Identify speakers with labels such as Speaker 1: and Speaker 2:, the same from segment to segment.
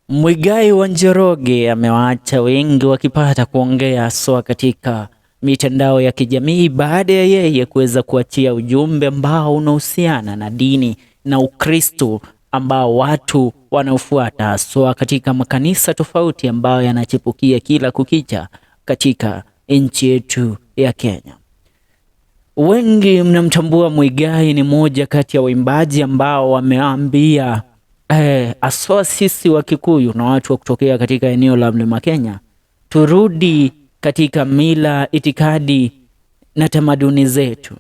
Speaker 1: Muigai wa Njoroge amewaacha wengi wakipata kuongea haswa katika mitandao ya kijamii baada ya yeye kuweza kuachia ujumbe ambao unahusiana na dini na Ukristo ambao watu wanaofuata haswa katika makanisa tofauti ambayo yanachipukia kila kukicha katika nchi yetu ya Kenya. Wengi mnamtambua Muigai, ni moja kati ya waimbaji ambao wameambia aswa sisi wa Kikuyu na watu wa kutokea katika eneo la Mlima Kenya turudi katika mila, itikadi na tamaduni zetu.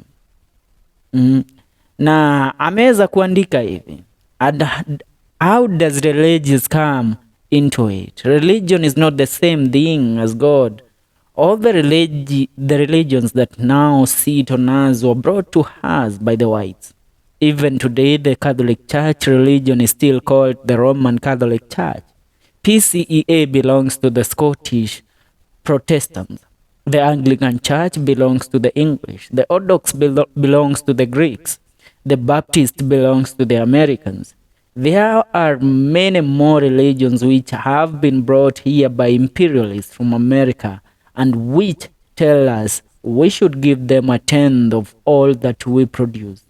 Speaker 1: Na ameweza kuandika hivi, how does religions come into it? Religion is not the same thing as God. All the religions that now sit on us were brought to us by the whites. Even today, the Catholic Church religion is still called the Roman Catholic Church. PCEA belongs to the Scottish Protestants. The Anglican Church belongs to the English. The Orthodox belongs to the Greeks. The Baptist belongs to the Americans. There are many more religions which have been brought here by imperialists from America and which tell us we should give them a tenth of all that we produce.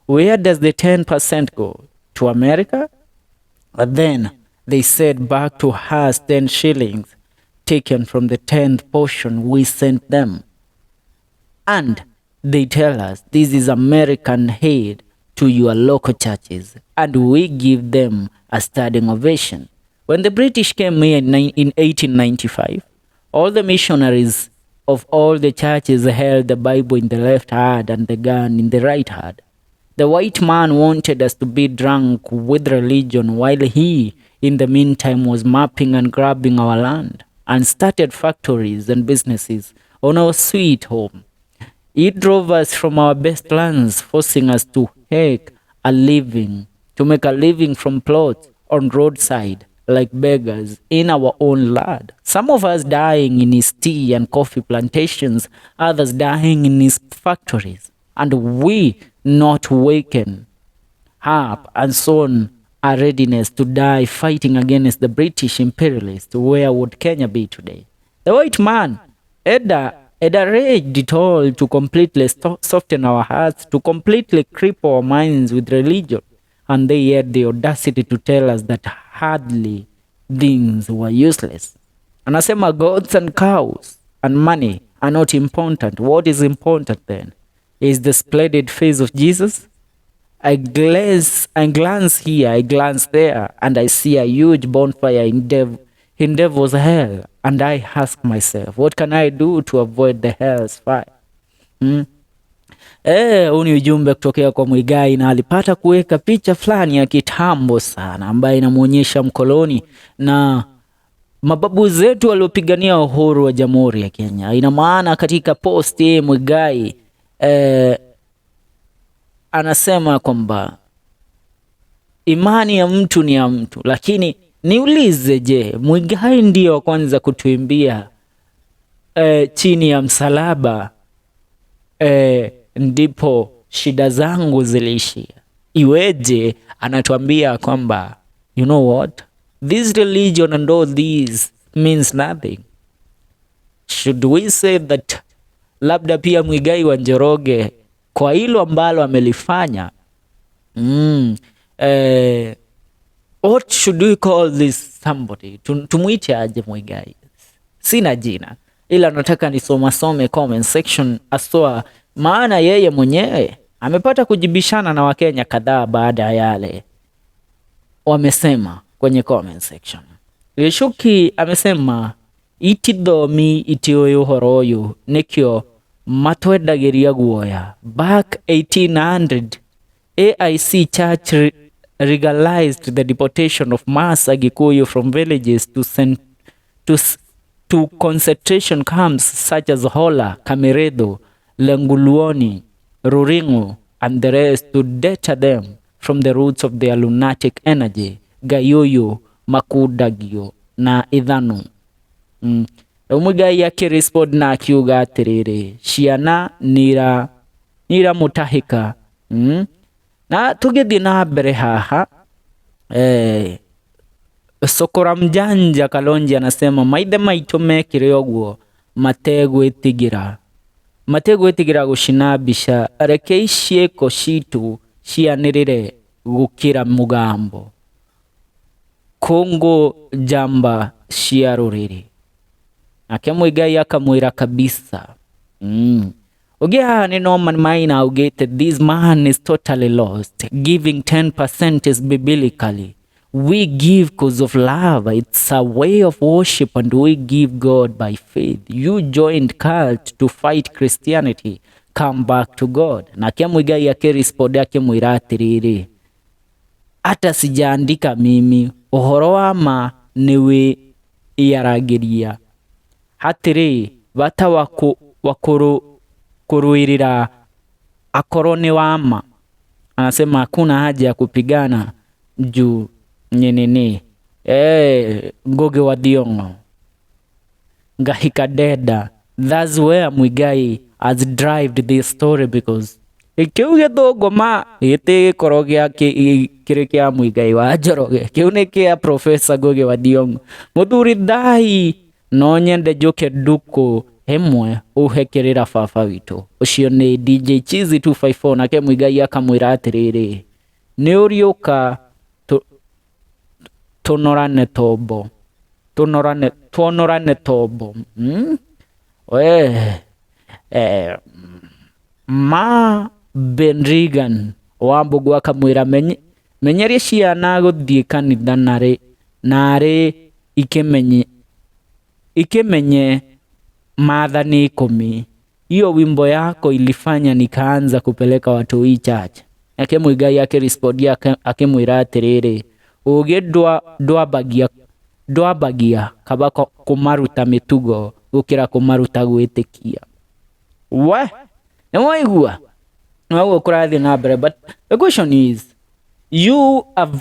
Speaker 1: Where does the 10% go? To America? But then they said back to us 10 shillings taken from the 10th portion we sent them. And they tell us this is American aid to your local churches, and we give them a standing ovation. When the British came here in 1895, all the missionaries of all the churches held the Bible in the left hand and the gun in the right hand. The white man wanted us to be drunk with religion while he, in the meantime, was mapping and grabbing our land and started factories and businesses on our sweet home. He drove us from our best lands, forcing us to make a living from plots on roadside like beggars in our own land. Some of us dying in his tea and coffee plantations, others dying in his factories, and we not waken up and soon a readiness to die fighting against the British imperialists. Where would Kenya be today? The white man had arranged it all to completely soften our hearts, to completely cripple our minds with religion, and they had the audacity to tell us that hardly things were useless. Anasema goats and cows and money are not important. What is important then is the splendid face of Jesus. I glance here, I glance there, and I see a huge bonfire in devil's hell, and I ask myself, what can I do to avoid the hell's fire? Huu ni ujumbe kutokea kwa Muigai, na alipata kuweka picha fulani ya kitambo sana ambaye inamuonyesha mkoloni na mababu zetu waliopigania uhuru wa Jamhuri ya Kenya. Ina maana katika post Muigai anasema kwamba imani ya mtu ni ya mtu, lakini niulize, je, Muigai ndio wa kwanza kutuimbia chini ya msalaba ndipo shida zangu ziliishia? Iweje anatuambia kwamba you know what, this religion and all this means nothing? Should we say that labda pia Muigai wa Njoroge kwa hilo ambalo amelifanya, what should we call this somebody? Tumuite aje Muigai? Sina jina, ila nataka nisome comment section aswa, maana yeye mwenyewe amepata kujibishana na Wakenya kadhaa baada ya yale wamesema kwenye comment section. Lishuki amesema itithomi itioyo horoyo nikyo matwedagiria guoya. Back 1800 AIC Church legalized the deportation of mass Agikuyu from villages to concentration camps such as Hola, Kameredo, Lenguluoni, Ruringu, and the rest to deter them from the roots of their lunatic energy, Gayuyu, Makudagio na Idhanu. Muigai akirespond na akiuga atiriri, ciana nira mutahika. Na tugithi na mbere haha Sokora mjanja Kalonji anasema maithe maitũ mekire ũguo mategwĩtigĩra gũcina mbica, reke ciĩko citũ cianĩrĩre gũkĩra mũgambo, kũngũ njamba cia rũrĩrĩ. Nake Muigai akamwĩra kabisa. Ũngĩ haha nĩ Norman Maina augĩte this man is totally lost. Giving 10% is biblically. We give cause of love. It's a way of worship and we give God by faith. You joined cult to fight Christianity. Come back to God. Nake Muigai akirespond akimwĩra atĩrĩrĩ, hata sijaandika mimi, ũhoro wa ma nĩ wĩyaragĩria. Hatĩrĩ bata kuruirira akorwo ni wama. Anasema hakuna haja ya kupigana juu nyenene. Ngugi wa Thiong'o ngahika deda. That's where Muigai has drived this story, because kiu githũngũma gĩtĩ gĩkorwo kĩrĩ kĩa Muigai wa Njoroge, kiu nĩ kĩa Professor Ngugi wa Thiong'o. Mũthuri thai no nyende njuke nduku hemwe uhekirira baba witũ. Ucio nĩ DJ Chizi 254. Nake Muigai akamwĩra atĩrĩrĩ, nĩ ũriũka tuonorane tombo. Ma Ben Wambugu akamwĩra menyeria ciana gũthiĩ kanitha narĩ ikimenye Maathani 10. Hiyo wimbo yako ilifanya nikaanza kupeleka watu hii church. Nake Muigai akirespondia akimwĩra atĩrĩrĩ, ũgĩ ndwabagia kaba kumaruta mĩtugo gũkĩra kumaruta gwĩtĩkia. Nĩwaigua kũrathiĩ na mbere. But the question is, you have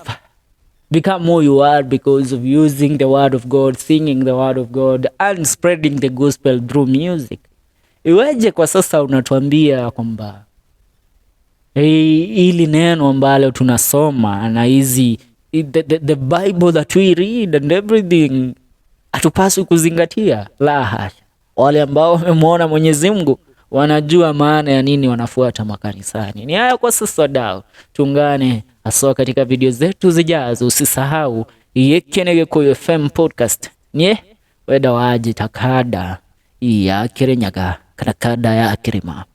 Speaker 1: become who you are because of using the word of God, singing the word of God and spreading the gospel through music. Iweje kwa sasa unatuambia kwamba hili neno ambalo tunasoma na hizi the Bible that we read and everything hatupaswi kuzingatia? La hasha. Wale ambao wamemwona Mwenyezi Mungu wanajua maana ya nini wanafuata makanisani. Ni haya kwa sasa dao. Tungane haswa katika video zetu zijazo. Usisahau yekenege kwa FM podcast. Nye weda waji takada ya kirinyaga katakada ya kirima.